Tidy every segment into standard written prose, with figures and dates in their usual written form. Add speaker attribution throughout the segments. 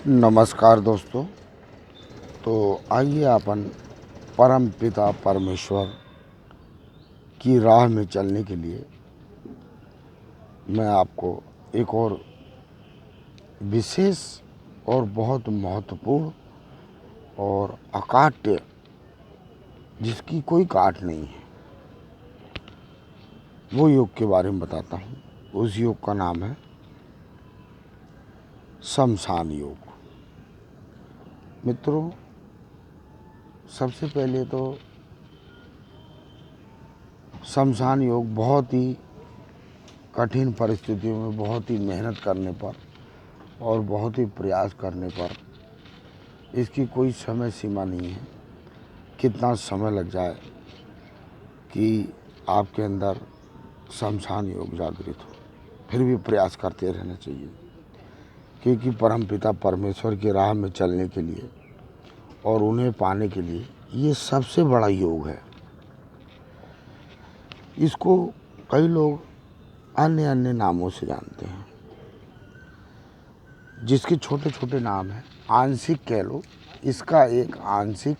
Speaker 1: नमस्कार दोस्तों। तो आइए अपन परम पिता परमेश्वर की राह में चलने के लिए मैं आपको एक और विशेष और बहुत महत्वपूर्ण और अकाट्य, जिसकी कोई काट नहीं है, वो योग के बारे में बताता हूँ। उस योग का नाम है शमशान योग। मित्रों, सबसे पहले तो शमशान योग बहुत ही कठिन परिस्थितियों में बहुत ही मेहनत करने पर और बहुत ही प्रयास करने पर, इसकी कोई समय सीमा नहीं है कितना समय लग जाए कि आपके अंदर शमशान योग जागृत हो। फिर भी प्रयास करते रहना चाहिए, क्योंकि परमपिता परमेश्वर की राह में चलने के लिए और उन्हें पाने के लिए ये सबसे बड़ा योग है। इसको कई लोग अन्य अन्य नामों से जानते हैं, जिसके छोटे छोटे नाम हैं। आंशिक कह लो, इसका एक आंशिक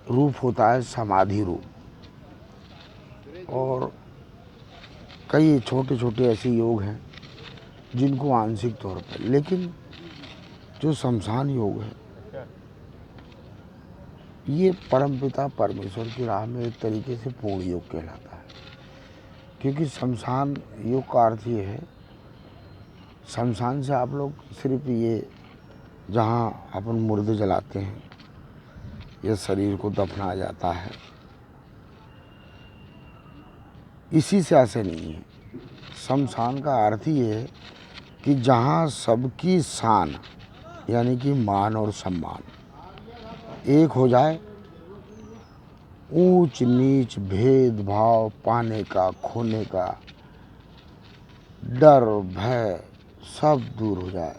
Speaker 1: रूप होता है समाधि रूप, और कई छोटे छोटे ऐसे योग हैं जिनको आंशिक तौर पर, लेकिन जो शमशान योग है ये परमपिता परमेश्वर की राह में एक तरीके से पूर्ण योग कहलाता है। क्योंकि शमशान योग का अर्थ ये है, शमशान से आप लोग सिर्फ ये जहाँ अपन मुर्दे जलाते हैं या शरीर को दफनाया जाता है, इसी से ऐसे नहीं है। शमशान का अर्थ ये है कि जहाँ सबकी शान यानी कि मान और सम्मान एक हो जाए, ऊंच नीच भेदभाव पाने का खोने का डर भय सब दूर हो जाए,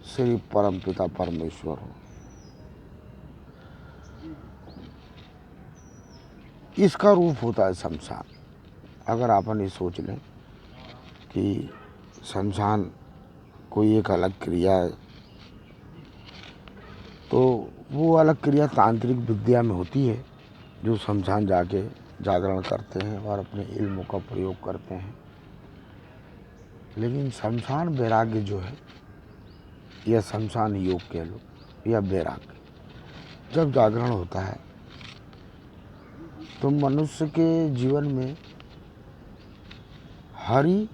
Speaker 1: सिर्फ परमपिता परमेश्वर हो। इसका रूप होता है शमशान। अगर अपन ये सोच लें कि शमशान कोई एक अलग क्रिया है, तो वो अलग क्रिया तांत्रिक विद्या में होती है, जो शमशान जाके जागरण करते हैं और अपने इल्म का प्रयोग करते हैं। लेकिन शमशान वैराग्य जो है, या शमशान योग कह लो या वैराग्य, जब जागरण होता है तो मनुष्य के जीवन में हरि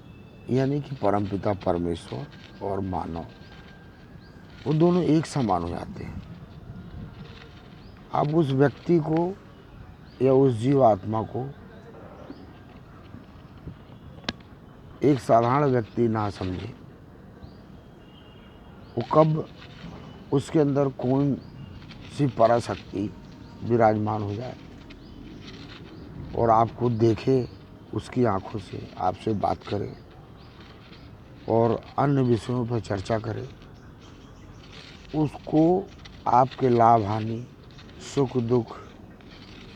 Speaker 1: यानी कि परमपिता परमेश्वर और मानव, वो दोनों एक समान हो जाते हैं। अब उस व्यक्ति को या उस जीव आत्मा को एक साधारण व्यक्ति ना समझे, वो कब उसके अंदर कौन सी पराशक्ति विराजमान हो जाए और आपको देखे, उसकी आंखों से आपसे बात करे और अन्य विषयों पर चर्चा करे, उसको आपके लाभ हानि सुख दुख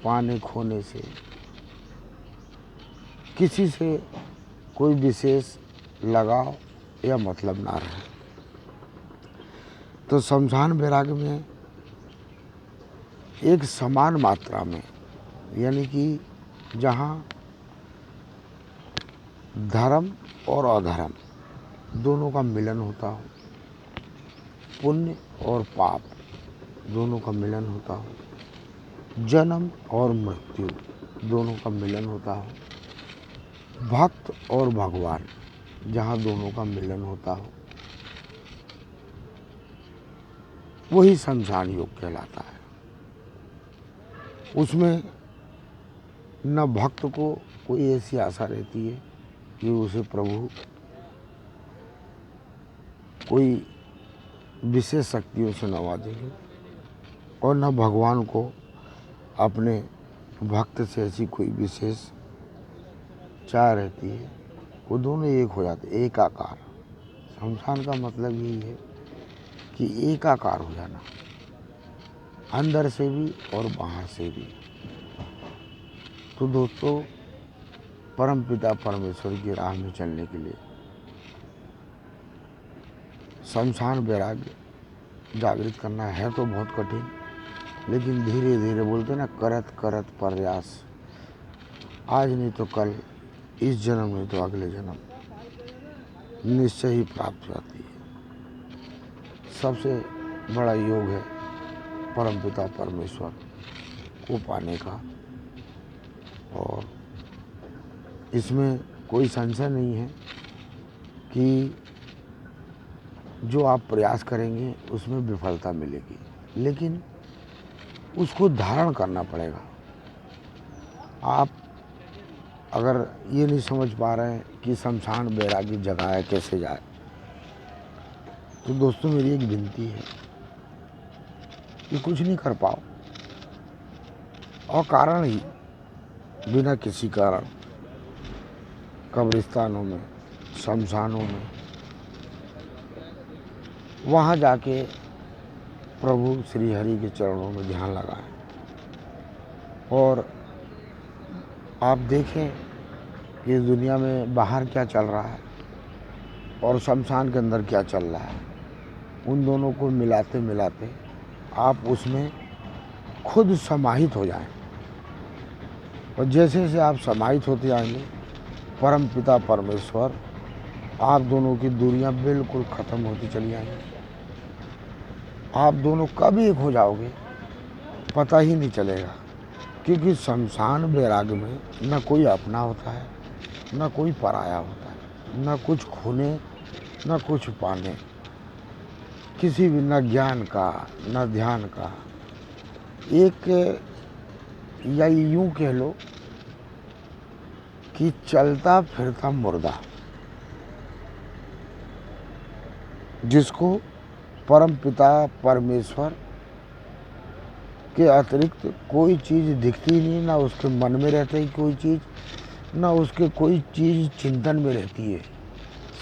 Speaker 1: पाने खोने से किसी से कोई विशेष लगाव या मतलब ना रहे। तो शमशान वैराग्य में एक समान मात्रा में, यानी कि जहाँ धर्म और अधर्म दोनों का मिलन होता हो, पुण्य और पाप दोनों का मिलन होता हो, जन्म और मृत्यु दोनों का मिलन होता हो, भक्त और भगवान जहाँ दोनों का मिलन होता हो, वही शमशान योग कहलाता है। उसमें न भक्त को कोई ऐसी आशा रहती है कि उसे प्रभु कोई विशेष शक्तियों से नवाजेंगे, और न भगवान को अपने भक्त से ऐसी कोई विशेष चाह रहती है। वो दोनों एक हो जाते, एकाकार। शमशान का मतलब यही है कि एकाकार हो जाना, अंदर से भी और बाहर से भी। तो दोस्तों, परमपिता परमेश्वर की राह में चलने के लिए शमशान वैराग्य जागृत करना है तो बहुत कठिन, लेकिन धीरे धीरे बोलते ना, करत करत प्रयास, आज नहीं तो कल, इस जन्म नहीं तो अगले जन्म निश्चय ही प्राप्त होती है। सबसे बड़ा योग है परमपिता परमेश्वर को पाने का, और इसमें कोई संशय नहीं है कि जो आप प्रयास करेंगे उसमें विफलता मिलेगी, लेकिन उसको धारण करना पड़ेगा। आप अगर ये नहीं समझ पा रहे हैं कि शमशान वैराग्य जगह है, कैसे जाए, तो दोस्तों मेरी एक विनती है कि कुछ नहीं कर पाओ और कारण ही बिना किसी कारण कब्रिस्तानों में, शमशानों में, वहाँ जाके प्रभु श्री हरि के चरणों में ध्यान लगाएं और आप देखें कि इस दुनिया में बाहर क्या चल रहा है और शमशान के अंदर क्या चल रहा है। उन दोनों को मिलाते मिलाते आप उसमें खुद समाहित हो जाएं, और जैसे जैसे आप समाहित होते जाएंगे परम पिता परमेश्वर, आप दोनों की दूरियां बिल्कुल ख़त्म होती चली जाएंगी। आप दोनों कब एक हो जाओगे पता ही नहीं चलेगा, क्योंकि शमशान वैराग्य में न कोई अपना होता है, न कोई पराया होता है, न कुछ खोने न कुछ पाने, किसी भी न ज्ञान का न ध्यान का। एक या यूं कह लो कि चलता फिरता मुर्दा, जिसको परम पिता परमेश्वर के अतिरिक्त कोई चीज़ दिखती नहीं, ना उसके मन में रहती है कोई चीज़, ना उसके कोई चीज़ चिंतन में रहती है,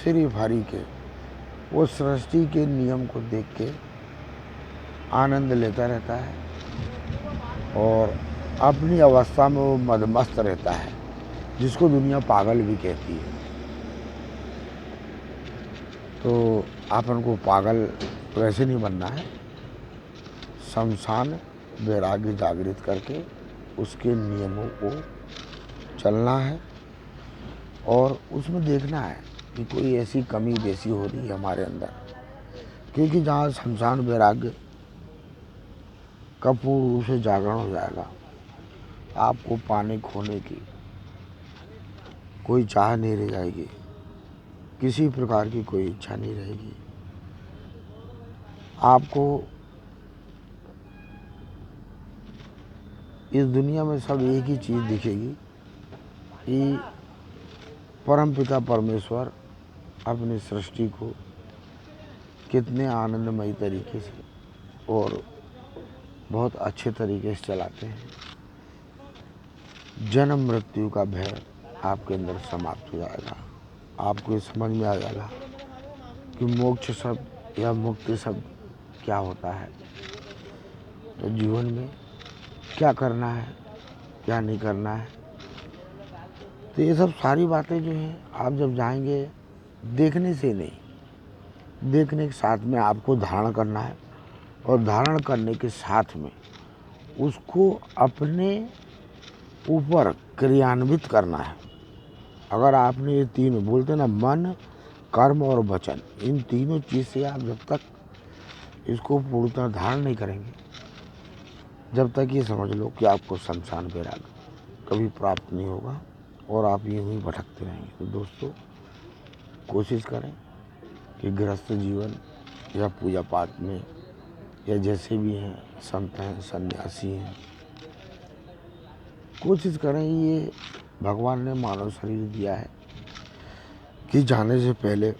Speaker 1: सिर्फ हरि के। वो सृष्टि के नियम को देख के आनंद लेता रहता है और अपनी अवस्था में वो मदमस्त रहता है, जिसको दुनिया पागल भी कहती है। तो अपन को पागल वैसे नहीं बनना है, शमशान वैराग्य जागृत करके उसके नियमों को चलना है और उसमें देखना है कि कोई ऐसी कमी बेसी हो रही है हमारे अंदर, क्योंकि जहाँ शमशान वैराग्य का पूर्ण रूप से जागरण हो जाएगा, आपको पाने खोने की कोई चाह नहीं रह जाएगी, किसी प्रकार की कोई इच्छा नहीं रहेगी। आपको इस दुनिया में सब एक ही चीज़ दिखेगी कि परमपिता परमेश्वर अपनी सृष्टि को कितने आनंदमयी तरीके से और बहुत अच्छे तरीके से चलाते हैं। जन्म मृत्यु का भय आपके अंदर समाप्त हो जाएगा। आपको ये समझ में आ जाएगा कि मोक्ष शब्द या मुक्ति शब्द क्या होता है, तो जीवन में क्या करना है क्या नहीं करना है। तो ये सब सारी बातें जो हैं आप जब जाएंगे, देखने से नहीं, देखने के साथ में आपको धारण करना है, और धारण करने के साथ में उसको अपने ऊपर क्रियान्वित करना है। अगर आपने ये तीनों बोलते ना, मन कर्म और वचन, इन तीनों चीज़ से आप जब तक इसको पूर्णतः धारण नहीं करेंगे, जब तक ये समझ लो कि आपको शमशान वैराग्य कभी प्राप्त नहीं होगा और आप यूं ही भटकते रहेंगे। तो दोस्तों कोशिश करें कि गृहस्थ जीवन या पूजा पाठ में या जैसे भी हैं, संत हैं, सन्यासी हैं, कोशिश करें, ये भगवान ने मानव शरीर दिया है कि जाने से पहले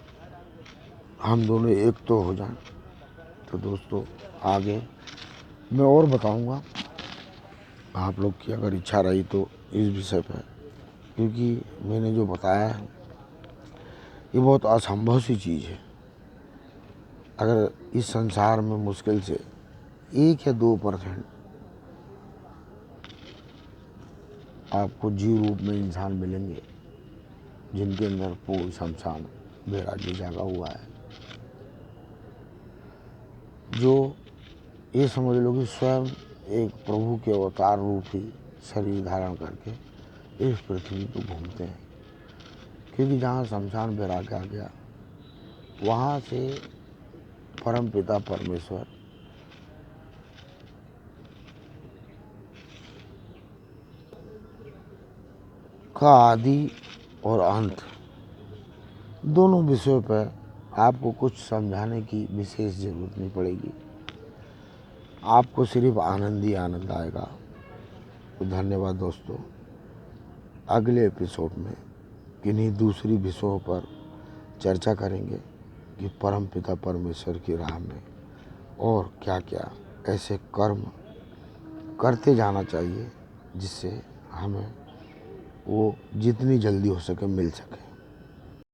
Speaker 1: हम दोनों एक तो हो जाएं। तो दोस्तों आगे मैं और बताऊंगा, आप लोग की अगर इच्छा रही तो इस विषय पर, क्योंकि मैंने जो बताया है ये बहुत असंभव सी चीज़ है। अगर इस संसार में मुश्किल से 1 या 2% आपको जीव रूप में इंसान मिलेंगे जिनके अंदर पूर्ण शमशान वैराग्य जागा हुआ है, जो ये समझ लो कि स्वयं एक प्रभु के अवतार रूप ही शरीर धारण करके इस पृथ्वी को घूमते हैं। क्योंकि जहाँ शमशान वैराग्य आ गया, वहाँ से परमपिता परमेश्वर का आदि और अंत दोनों विषयों पर आपको कुछ समझाने की विशेष जरूरत नहीं पड़ेगी। आपको सिर्फ आनंद ही आनंद आएगा। तो धन्यवाद दोस्तों। अगले एपिसोड में किन्हीं दूसरी विषयों पर चर्चा करेंगे कि परमपिता परमेश्वर की राह में और क्या क्या ऐसे कर्म करते जाना चाहिए जिससे हमें वो जितनी जल्दी हो सके मिल सके।